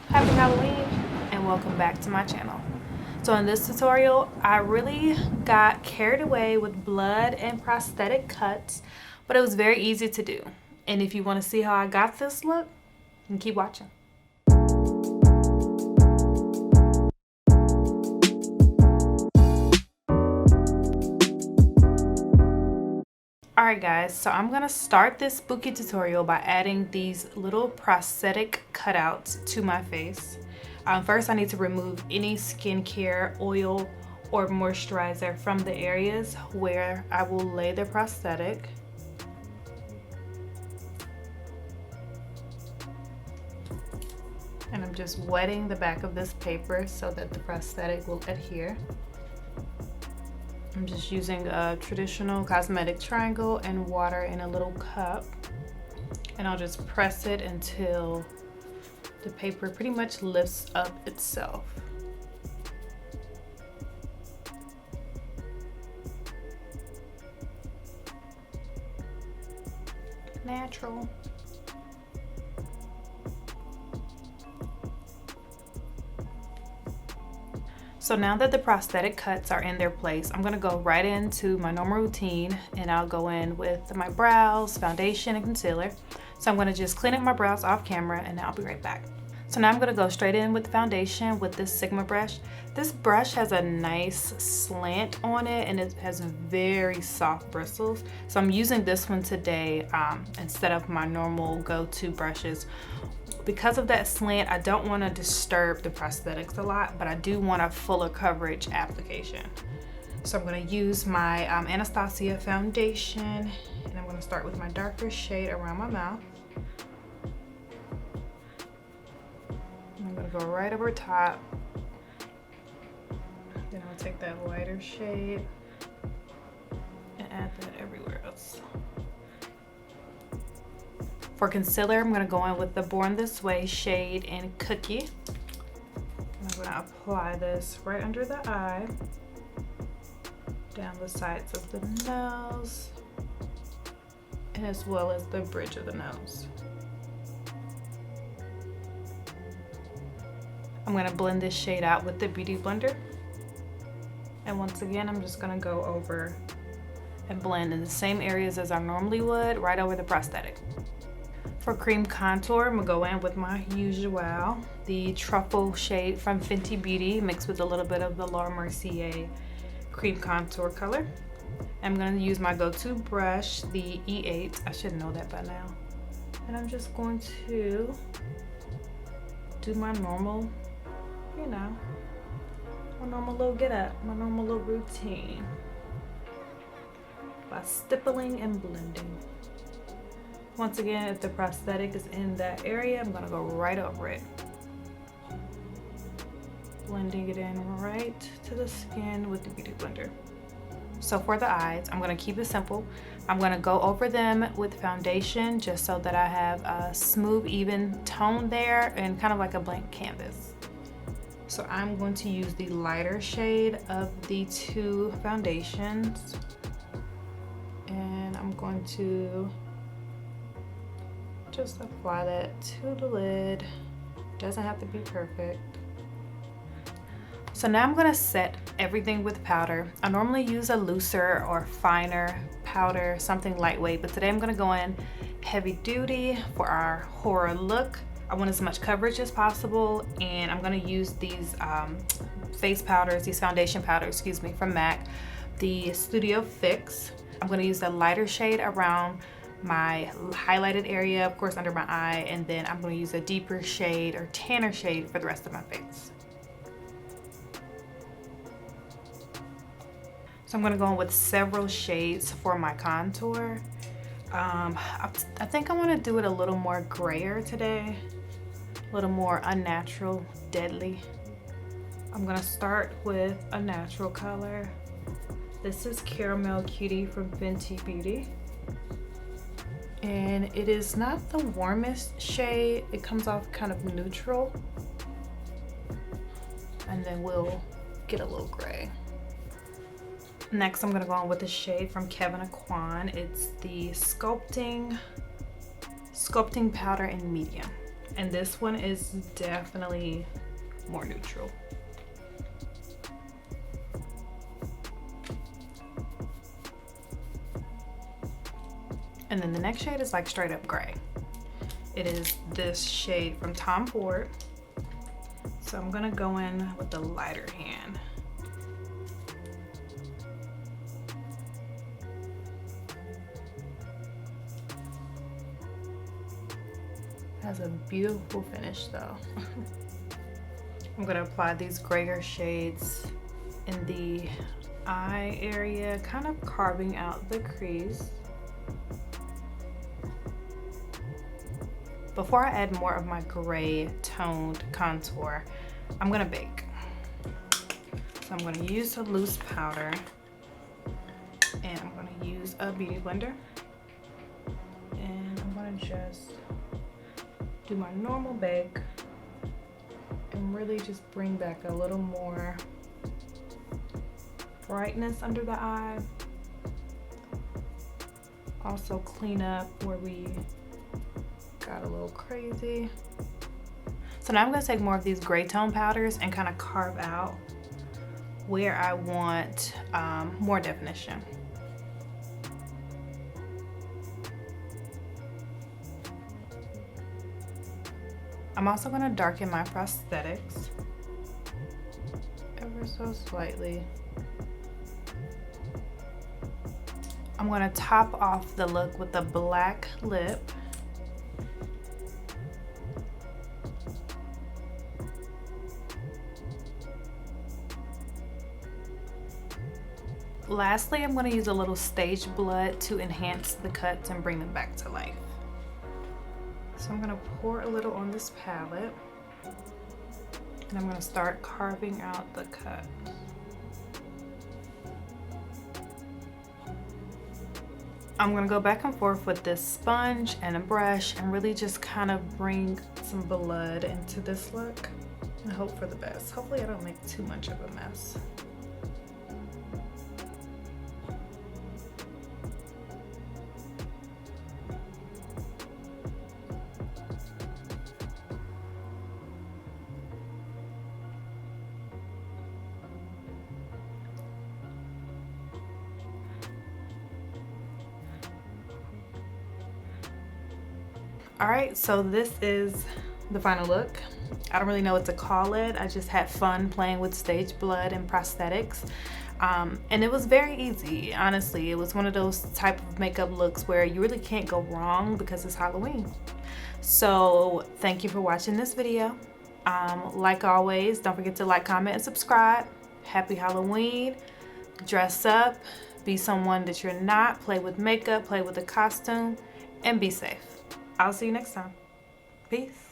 Happy Halloween and welcome back to my channel. So in this tutorial, I really got carried away with blood and prosthetic cuts, but it was very easy to do. And if you want to see how I got this look, then keep watching. Alright guys, so I'm going to start this spooky tutorial by adding these little prosthetic cutouts to my face. First I need to remove any skincare, oil, or moisturizer from the areas where I will lay the prosthetic. And I'm just wetting the back of this paper so that the prosthetic will adhere. I'm just using a traditional cosmetic triangle and water in a little cup. And I'll just press it until the paper pretty much lifts up itself. Natural. So now that the prosthetic cuts are in their place, I'm gonna go right into my normal routine, and I'll go in with my brows, foundation, and concealer. So I'm gonna just clean up my brows off camera and I'll be right back. So now I'm gonna go straight in with the foundation with this Sigma brush. This brush has a nice slant on it and it has very soft bristles. So I'm using this one today instead of my normal go-to brushes. Because of that slant, I don't want to disturb the prosthetics a lot, but I do want a fuller coverage application. So I'm going to use my Anastasia foundation, and I'm going to start with my darker shade around my mouth. I'm going to go right over top. Then I'll take that lighter shade and add that everywhere else. For concealer, I'm going to go in with the Born This Way shade in Cookie. I'm going to apply this right under the eye, down the sides of the nose, and as well as the bridge of the nose. I'm going to blend this shade out with the Beauty Blender. And once again, I'm just going to go over and blend in the same areas as I normally would, right over the prosthetic. For cream contour, I'm gonna go in with my usual, the Truffle shade from Fenty Beauty, mixed with a little bit of the Mercier cream contour color. I'm gonna use my go-to brush, the E8. I should know that by now. And I'm just going to do my normal, my normal little get up, my normal little routine by stippling and blending. Once again, if the prosthetic is in that area, I'm gonna go right over it. Blending it in right to the skin with the Beauty Blender. So for the eyes, I'm gonna keep it simple. I'm gonna go over them with foundation just so that I have a smooth, even tone there and kind of like a blank canvas. So I'm going to use the lighter shade of the two foundations. And I'm going to just apply that to the lid. Doesn't have to be perfect. So now I'm gonna set everything with powder. I normally use a looser or finer powder, something lightweight, but today I'm gonna go in heavy duty for our horror look. I want as much coverage as possible, and I'm gonna use these face powders, these foundation powders, excuse me, from MAC, the Studio Fix. I'm gonna use the lighter shade around my highlighted area, of course under my eye, and then I'm going to use a deeper shade or tanner shade for the rest of my face. So I'm going to go in with several shades for my contour. I think I want to do it a little more grayer today, a little more unnatural, deadly. I'm going to start with a natural color. This is Caramel Cutie from Fenty Beauty. And it is not the warmest shade. It comes off kind of neutral. And then we'll get a little gray. Next, I'm gonna go on with the shade from Kevyn Aucoin. It's the Sculpting powder in medium. And this one is definitely more neutral. And then the next shade is like straight up gray. It is this shade from Tom Ford. So I'm gonna go in with the lighter hand. Has a beautiful finish though. I'm gonna apply these grayer shades in the eye area, kind of carving out the crease. Before I add more of my gray toned contour, I'm gonna bake. So I'm gonna use a loose powder and I'm gonna use a beauty blender. And I'm gonna just do my normal bake and really just bring back a little more brightness under the eye. Also clean up where we got a little crazy. So now I'm going to take more of these gray tone powders and kind of carve out where I want more definition. I'm also going to darken my prosthetics ever so slightly. I'm going to top off the look with a black lip. Lastly, I'm going to use a little stage blood to enhance the cuts and bring them back to life. So I'm going to pour a little on this palette and I'm going to start carving out the cut. I'm going to go back and forth with this sponge and a brush and really just kind of bring some blood into this look and hope for the best. Hopefully I don't make too much of a mess. All right, so this is the final look. I don't really know what to call it. I just had fun playing with stage blood and prosthetics. And it was very easy, honestly. It was one of those type of makeup looks where you really can't go wrong because it's Halloween. So thank you for watching this video. Like always, don't forget to like, comment, and subscribe. Happy Halloween. Dress up. Be someone that you're not. Play with makeup, play with a costume, and be safe. I'll see you next time. Peace.